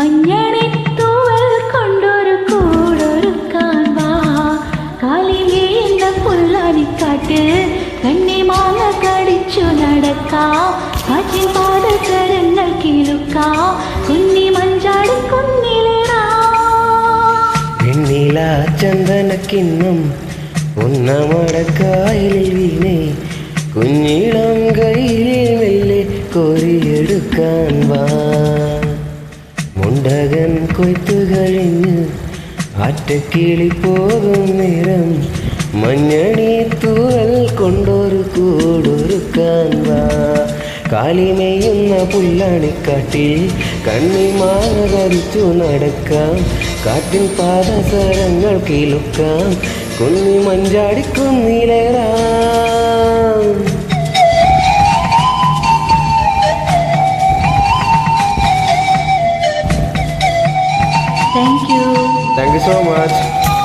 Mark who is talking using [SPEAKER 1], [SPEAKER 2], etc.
[SPEAKER 1] മഞ്ഞണി തൂവൽ കൊണ്ടൊരു കൂടൊരുക്കാൻ വാ. കാലിമേയുന്ന പുല്ലാനിക്കാട്ട് കണ്ണി മാങ്ങ കടിച്ചു നടക്കാം. കാറ്റിൻ പാദസരങ്ങൾ കിലുക്കാം. കുഞ്ഞി മഞ്ചാടി കുന്നിലേറാ.
[SPEAKER 2] വെണ്ണില ചന്ദനക്കിണ്ണം ഉന്നമടക്കായലിൽ വീണേ. കുഞ്ഞിളം കയ്യിൽ മെല്ലെ കോരിയെടുക്കാൻ വാ. മുണ്ടകൻ കൊയ്ത്തു കഴിഞ്ഞ് ആറ്റക്കിളി പോകും നേരം മഞ്ഞണി തൂവൽ കൊണ്ടൊരു കൂടൊരുക്കാൻ വാ. കാലിമേയുന്ന പുല്ലാണിക്കാട്ടിൽ കണ്ണിമാങ്ങ കരിച്ചു നടക്കാം. കാറ്റിൻ പാദസരങ്ങൾ കിലുക്കാം. കുഞ്ഞി മഞ്ചാടിക്കുന്നിലേറാം.
[SPEAKER 1] Thank you.
[SPEAKER 2] Thank you so much.